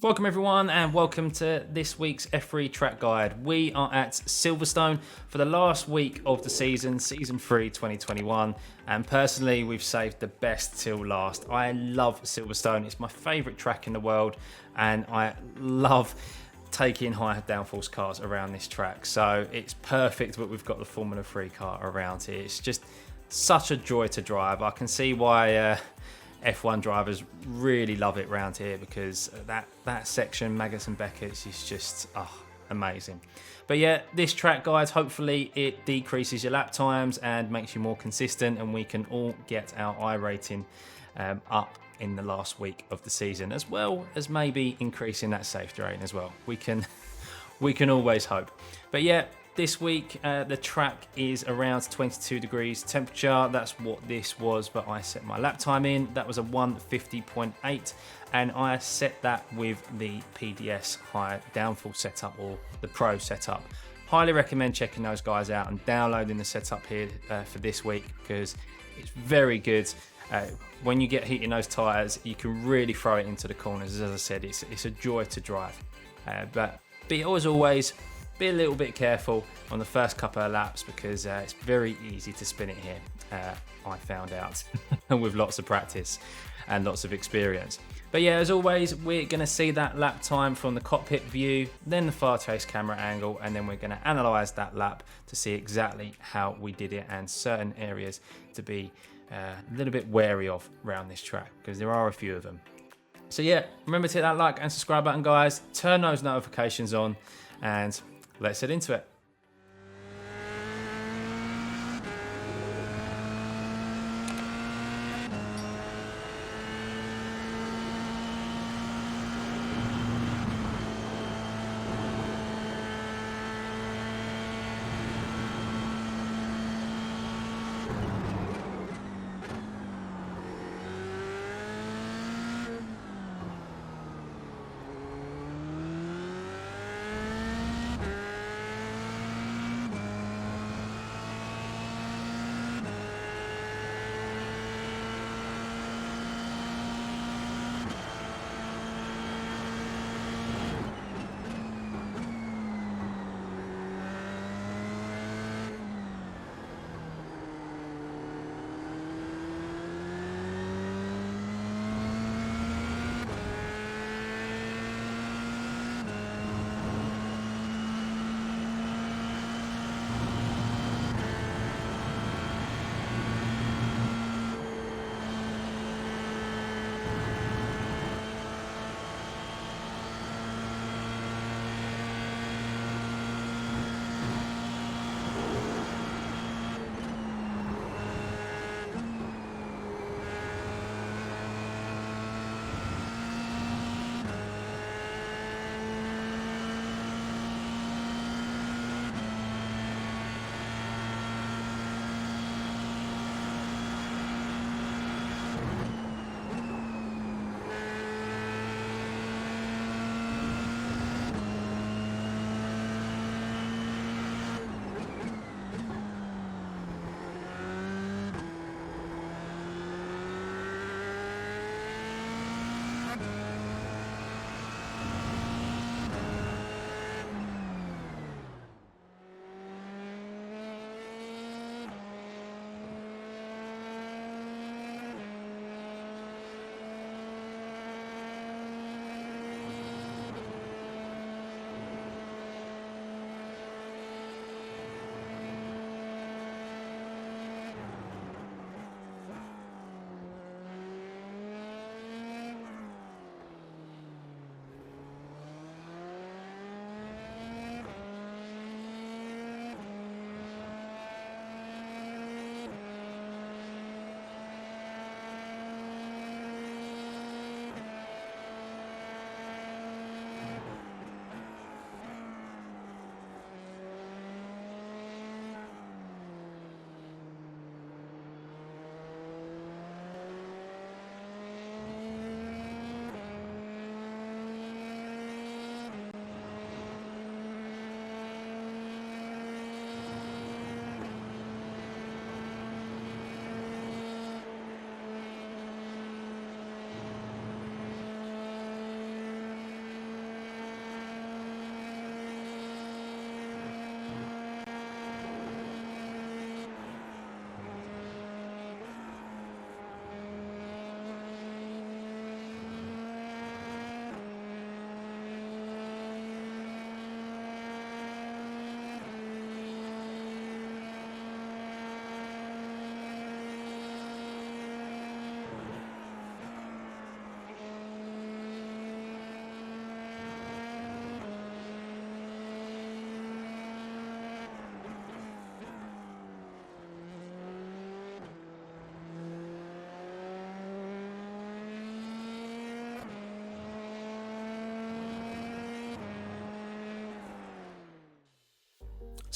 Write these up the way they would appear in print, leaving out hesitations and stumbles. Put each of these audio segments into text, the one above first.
Welcome everyone and welcome to this week's F3 Track Guide. We are at Silverstone for the last week of the season 3 2021, and personally we've saved the best till last. I love Silverstone, it's my favourite track in the world and I love taking high downforce cars around this track, so it's perfect that we've got the Formula 3 car around here. It's just such a joy to drive. I can see why F1 drivers really love it around here, because that section, Maggotts and Beckett's, is just amazing. But yeah, this track, guys, hopefully it decreases your lap times and makes you more consistent, and we can all get our iRating up in the last week of the season, as well as maybe increasing that safety rating as well. We can always hope. But yeah, this week the track is around 22 degrees temperature. That's what this was, but I set my lap time in. That was a 150.8, and I set that with the PDS High Downforce setup, or the Pro setup. Highly recommend checking those guys out and downloading the setup here for this week, because it's very good. When you get heat in those tyres, you can really throw it into the corners. As I said, it's a joy to drive. But be always be a little bit careful on the first couple of laps, because it's very easy to spin it here. I found out with lots of practice and lots of experience. But yeah, as always, we're going to see that lap time from the cockpit view, then the far chase camera angle, and then we're going to analyse that lap to see exactly how we did it and certain areas to be a little bit wary of around this track, because there are a few of them. So yeah, remember to hit that like and subscribe button, guys. Turn those notifications on, and let's head into it.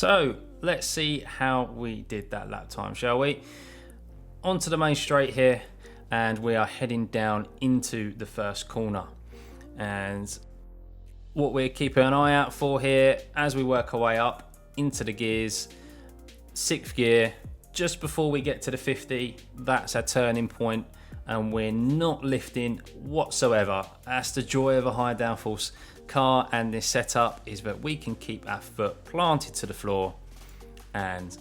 So let's see how we did that lap time, shall we? Onto the main straight here, and we are heading down into the first corner. And what we're keeping an eye out for here as we work our way up into the gears, 6th gear, just before we get to the 50, that's our turning point, and we're not lifting whatsoever. That's the joy of a high downforce car and this setup, is that we can keep our foot planted to the floor and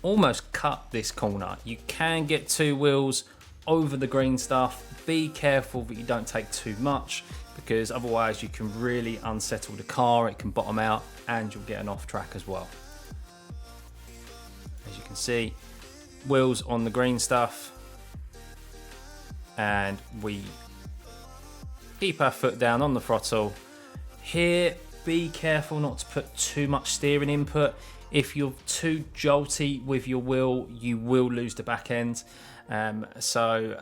almost cut this corner. You can get 2 wheels over the green stuff. Be careful that you don't take too much, because otherwise you can really unsettle the car, it can bottom out, and you'll get an off track as well. As you can see, wheels on the green stuff, and we keep our foot down on the throttle. Here, be careful not to put too much steering input. If you're too jolty with your wheel, you will lose the back end. So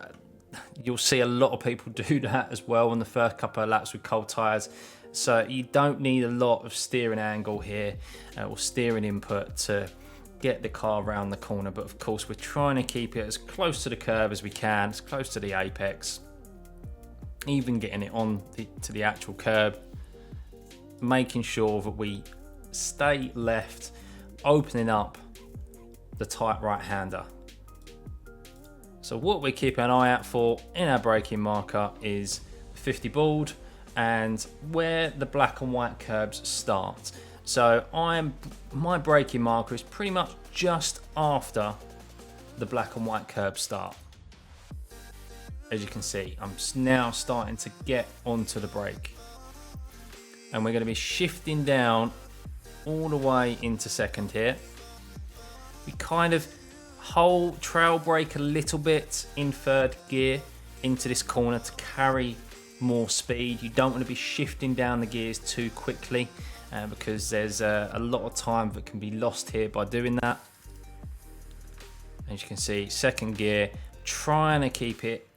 you'll see a lot of people do that as well on the first couple of laps with cold tyres. So you don't need a lot of steering angle here or steering input to get the car around the corner. But of course, we're trying to keep it as close to the curb as we can, as close to the apex, even getting it on to the actual curb, making sure that we stay left, opening up the tight right-hander. So what we're keeping an eye out for in our braking marker is 50 bald and where the black and white curbs start. So my braking marker is pretty much just after the black and white curbs start. As you can see, I'm now starting to get onto the brake. And we're going to be shifting down all the way into second here. We kind of trail brake a little bit in 3rd gear into this corner to carry more speed. You don't want to be shifting down the gears too quickly because there's a lot of time that can be lost here by doing that. As you can see, 2nd gear, trying to keep it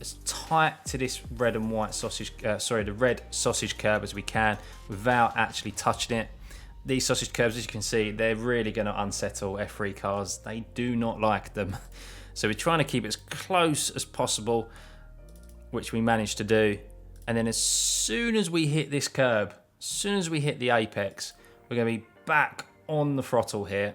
as tight to this red and white sausage, the red sausage curb as we can without actually touching it. These sausage curbs, as you can see, they're really going to unsettle F3 cars. They do not like them. So we're trying to keep it as close as possible, which we managed to do. And then as soon as we hit this curb, as soon as we hit the apex, we're going to be back on the throttle here.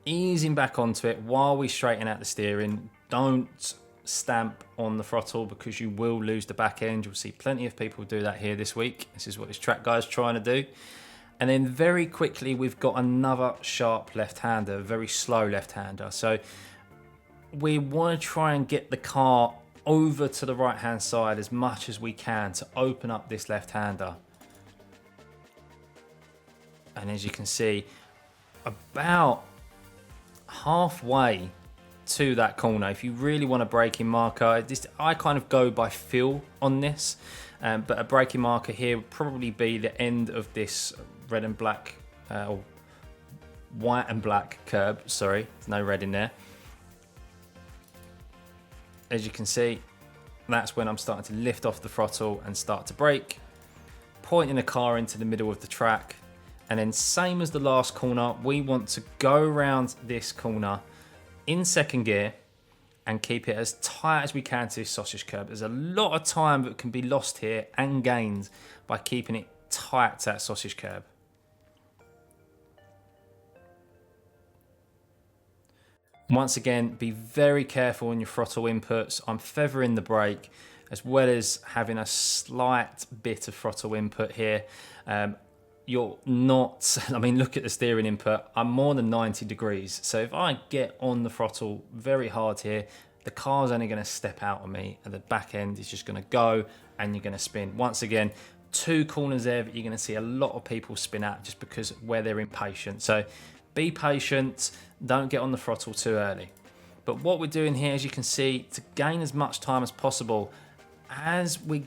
Easing back onto it while we straighten out the steering. Don't stamp on the throttle because you will lose the back end. You'll see plenty of people do that here this week. This is what this track guy is trying to do. And then very quickly we've got another sharp left-hander, very slow left-hander. So we want to try and get the car over to the right-hand side as much as we can to open up this left-hander. And as you can see, about halfway to that corner, if you really want a braking marker, I kind of go by feel on this, but a braking marker here would probably be the end of this red and black or white and black curb. Sorry, there's no red in there. As you can see, that's when I'm starting to lift off the throttle and start to brake, pointing the car into the middle of the track. And then same as the last corner, we want to go around this corner in 2nd gear and keep it as tight as we can to this sausage curb. There's a lot of time that can be lost here and gained by keeping it tight to that sausage curb. Once again, be very careful on your throttle inputs. I'm feathering the brake as well as having a slight bit of throttle input here. You're not, I mean, look at the steering input. I'm more than 90 degrees. So if I get on the throttle very hard here, the car's only going to step out on me and the back end is just going to go and you're going to spin. Once again, 2 corners there that you're going to see a lot of people spin out just because where they're impatient. So be patient, don't get on the throttle too early. But what we're doing here, as you can see, to gain as much time as possible, as we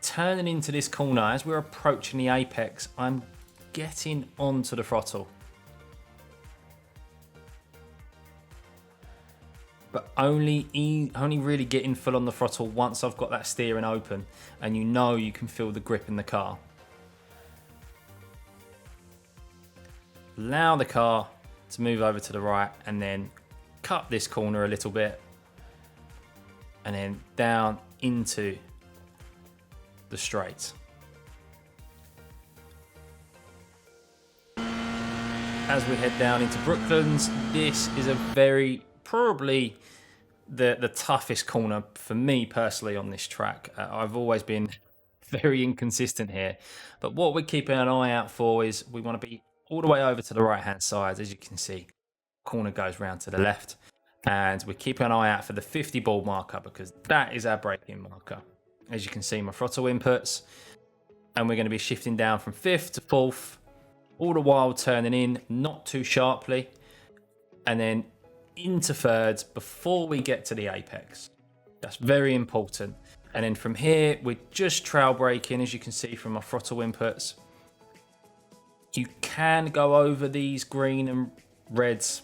turning into this corner, as we're approaching the apex, I'm getting onto the throttle. But only really getting full on the throttle once I've got that steering open and you know you can feel the grip in the car. allow the car to move over to the right, and then cut this corner a little bit, and then down into the straight. As we head down into Brooklands, this is probably the toughest corner for me personally on this track. I've always been very inconsistent here, but what we're keeping an eye out for is we want to be all the way over to the right hand side. As you can see, corner goes round to the left, and we're keeping an eye out for the 50 ball marker, because that is our braking marker. As you can see, my throttle inputs, and we're going to be shifting down from 5th to 4th, all the while turning in not too sharply, and then into 3rds before we get to the apex. That's very important. And then from here, we're just trail braking, as you can see from my throttle inputs. You can go over these green and reds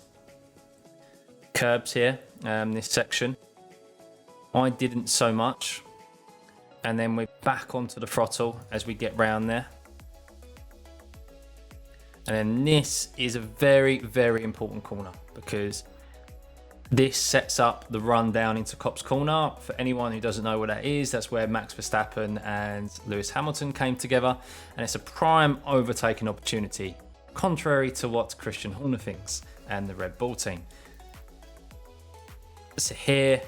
curbs here, this section. I didn't so much. And then we're back onto the throttle as we get round there. And then this is a very, very important corner, because this sets up the run down into Copse Corner. For anyone who doesn't know what that is, that's where Max Verstappen and Lewis Hamilton came together, and it's a prime overtaking opportunity, contrary to what Christian Horner thinks and the Red Bull team. So here,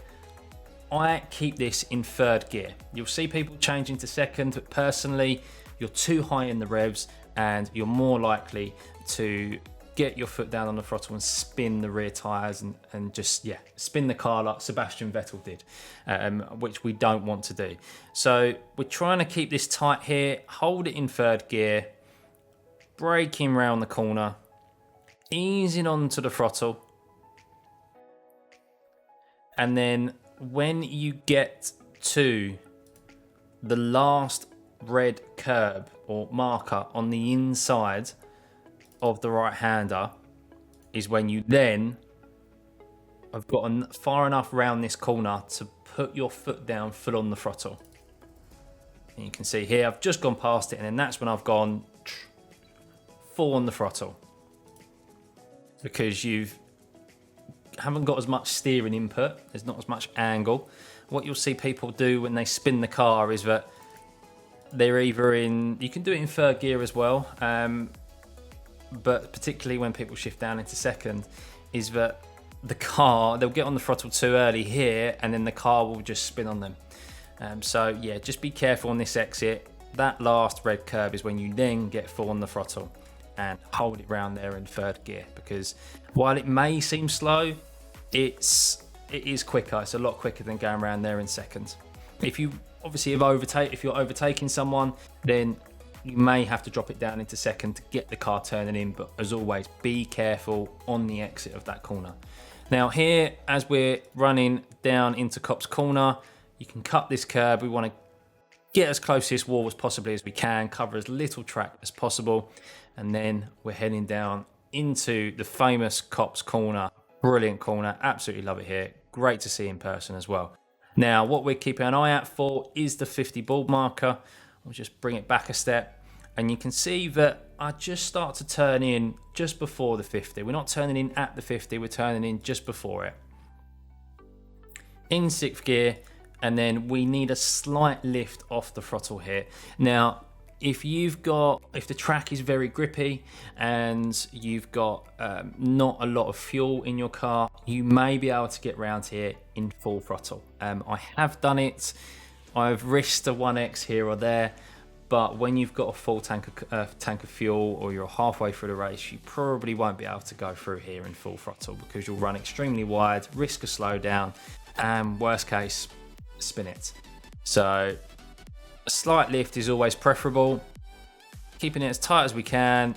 I keep this in 3rd gear. You'll see people changing to 2nd, but personally, you're too high in the revs, and you're more likely to get your foot down on the throttle and spin the rear tyres and just, spin the car like Sebastian Vettel did, which we don't want to do. So we're trying to keep this tight here, hold it in 3rd gear, braking round the corner, easing onto the throttle. And then when you get to the last red curb or marker on the inside of the right hander is when you then have gotten far enough round this corner to put your foot down full on the throttle. And you can see here I've just gone past it, and then that's when I've gone full on the throttle, because you haven't got as much steering input, there's not as much angle. What you'll see people do when they spin the car is that they're either in, you can do it in 3rd gear as well, but particularly when people shift down into 2nd, is that the car, they'll get on the throttle too early here, and then the car will just spin on them. So yeah, just be careful on this exit. That last red curb is when you then get full on the throttle and hold it round there in 3rd gear, because while it may seem slow, it is quicker. It's a lot quicker than going around there in 2nd. If you obviously if you're overtaking someone, then you may have to drop it down into 2nd to get the car turning in, but as always, be careful on the exit of that corner. Now here, as we're running down into Copse Corner, you can cut this curb. We want to get as close to this wall as possibly as we can, cover as little track as possible, and then we're heading down into the famous Copse Corner. Brilliant corner, absolutely love it here. Great to see in person as well. Now, what we're keeping an eye out for is the 50 ball marker. I'll just bring it back a step, and you can see that I just start to turn in just before the 50. We're not turning in at the 50, we're turning in just before it. In 6th gear, and then we need a slight lift off the throttle here. Now, if the track is very grippy and you've got not a lot of fuel in your car, you may be able to get round here in full throttle. I have done it. I've risked a 1x here or there, but when you've got a full tank of fuel, or you're halfway through the race, you probably won't be able to go through here in full throttle, because you'll run extremely wide, risk a slowdown, and worst case, spin it. So a slight lift is always preferable, keeping it as tight as we can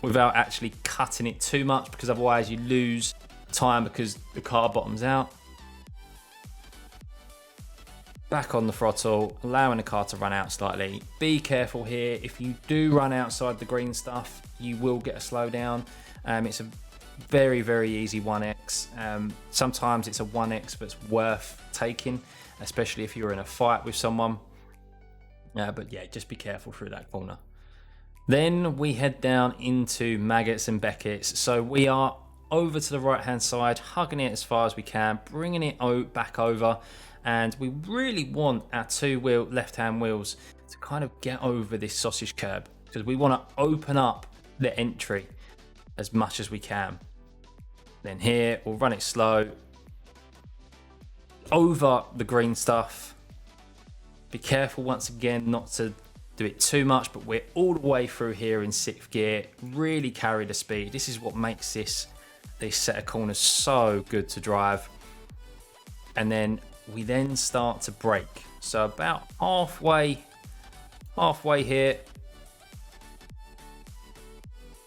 without actually cutting it too much, because otherwise you lose time because the car bottoms out. Back on the throttle, allowing the car to run out slightly. Be careful here. If you do run outside the green stuff, you will get a slowdown. It's a very, very easy 1x. Sometimes it's a 1x that's worth taking, especially if you're in a fight with someone. But yeah, just be careful through that corner. Then we head down into Maggots and Beckett's. So we are over to the right hand side, hugging it as far as we can, bringing it back over, and we really want our two-wheel left hand wheels to kind of get over this sausage curb, because we want to open up the entry as much as we can. Then here we'll run it slow over the green stuff. Be careful once again not to do it too much, but we're all the way through here in 6th gear. Really carry the speed. This is what makes this set of corners so good to drive. And then we then start to brake. So about halfway here,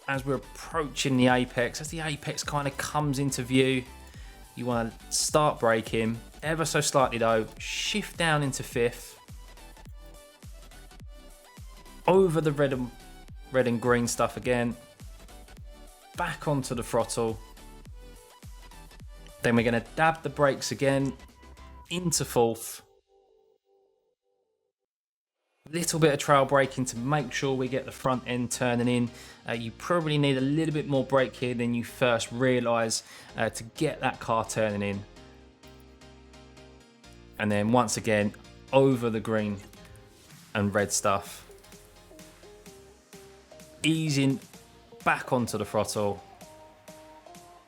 as we're approaching the apex, as the apex kind of comes into view, you want to start braking ever so slightly though, shift down into 5th, over the red and green stuff again, back onto the throttle. Then we're going to dab the brakes again into 4th. Little bit of trail braking to make sure we get the front end turning in. You probably need a little bit more brake here than you first realise to get that car turning in. And then once again, over the green and red stuff. Easing back onto the throttle.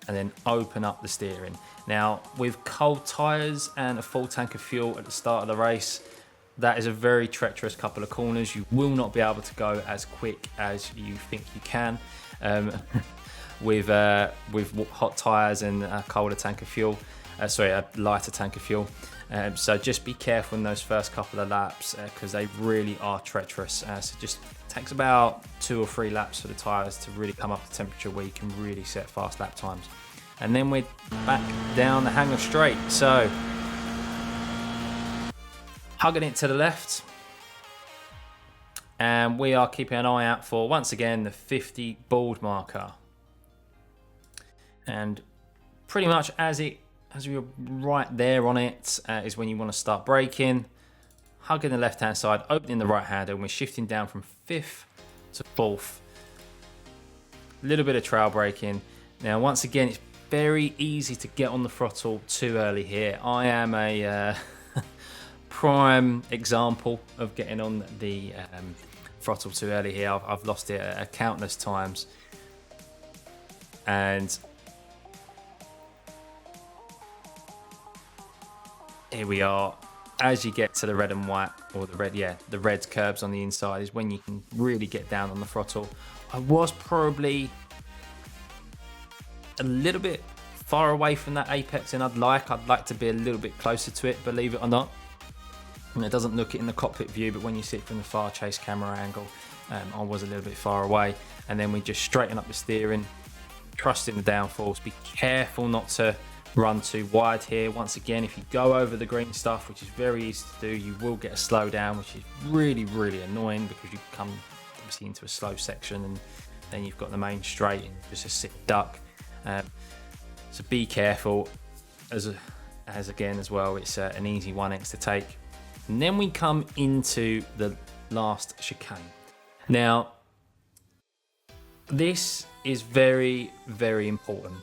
And then open up the steering. Now, with cold tyres and a full tank of fuel at the start of the race, that is a very treacherous couple of corners. You will not be able to go as quick as you think you can with hot tyres and a colder tank of fuel. A lighter tank of fuel. So just be careful in those first couple of laps because they really are treacherous. So just takes about 2 or 3 laps for the tyres to really come up to temperature where you can really set fast lap times. And then we're back down the hanger straight. So hugging it to the left. And we are keeping an eye out for, once again, the 50 board marker. And pretty much as you're right there on it is when you want to start braking. Hugging the left hand side, opening the right hand, and we're shifting down from 5th to 4th. A little bit of trail braking. Now, once again, it's very easy to get on the throttle too early here. I am a prime example of getting on the throttle too early here. I've lost it countless times. And here we are. As you get to the red and white, or the red curbs on the inside is when you can really get down on the throttle. I was probably a little bit far away from that apex and I'd like to be a little bit closer to it, believe it or not. And it doesn't look it in the cockpit view, but when you see it from the far chase camera angle, I was a little bit far away. And then we just straighten up the steering, trust in the downforce, be careful not to run too wide here. Once again, if you go over the green stuff, which is very easy to do, you will get a slowdown, which is really, really annoying because you come obviously into a slow section and then you've got the main straight and just a sit duck. So be careful. As again as well, it's an easy 1x to take. And then we come into the last chicane. Now, this is very, very important.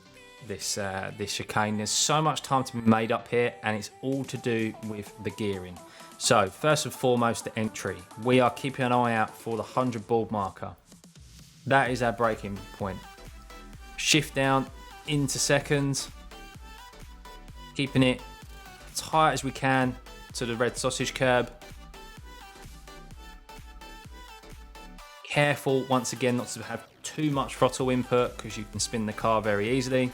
This chicane, there's so much time to be made up here, and it's all to do with the gearing. So first and foremost, the entry. We are keeping an eye out for the 100 board marker. That is our braking point. Shift down into 2nd, keeping it tight as we can to the red sausage curb. Careful once again not to have too much throttle input because you can spin the car very easily.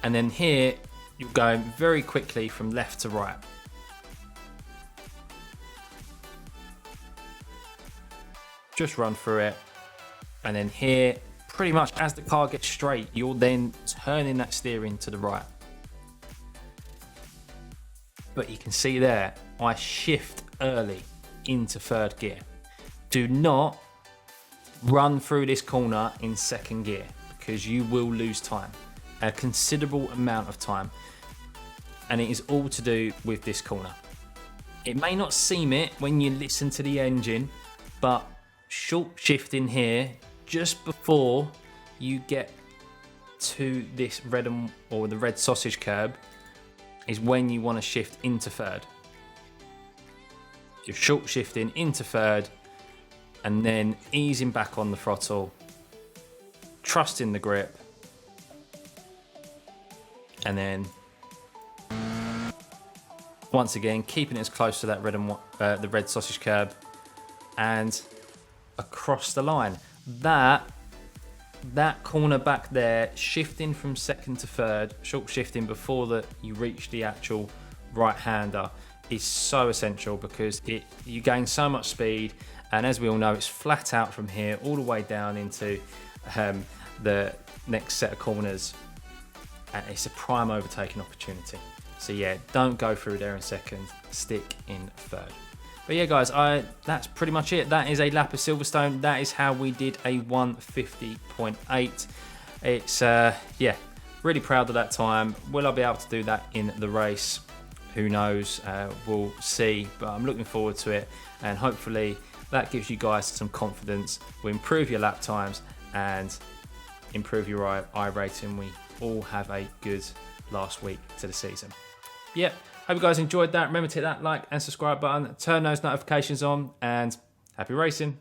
And then here, you're going very quickly from left to right. Just run through it. And then here, pretty much as the car gets straight, you're then turning that steering to the right. But you can see there, I shift early into 3rd gear. Do not run through this corner in 2nd gear because you will lose time. A considerable amount of time, and it is all to do with this corner. It may not seem it when you listen to the engine, but short shifting here just before you get to this the red sausage curb is when you want to shift into third. You're short shifting into third and then easing back on the throttle, trusting the grip, and then once again keeping it as close to that the red sausage curb and across the line. That corner back there, shifting from second to third, short shifting before you reach the actual right-hander, is so essential because you gain so much speed, and as we all know, it's flat out from here all the way down into the next set of corners, and it's a prime overtaking opportunity. So yeah, don't go through there in second, stick in third. But yeah guys, that's pretty much it. That is a lap of Silverstone. That is how we did a 150.8. It's yeah, really proud of that time. Will I be able to do that in the race? Who knows, we'll see, but I'm looking forward to it, and hopefully that gives you guys some confidence, will improve your lap times and improve your iRacing. We all have a good last week to the season. Yep, hope you guys enjoyed that. Remember to hit that like and subscribe button, turn those notifications on, and happy racing.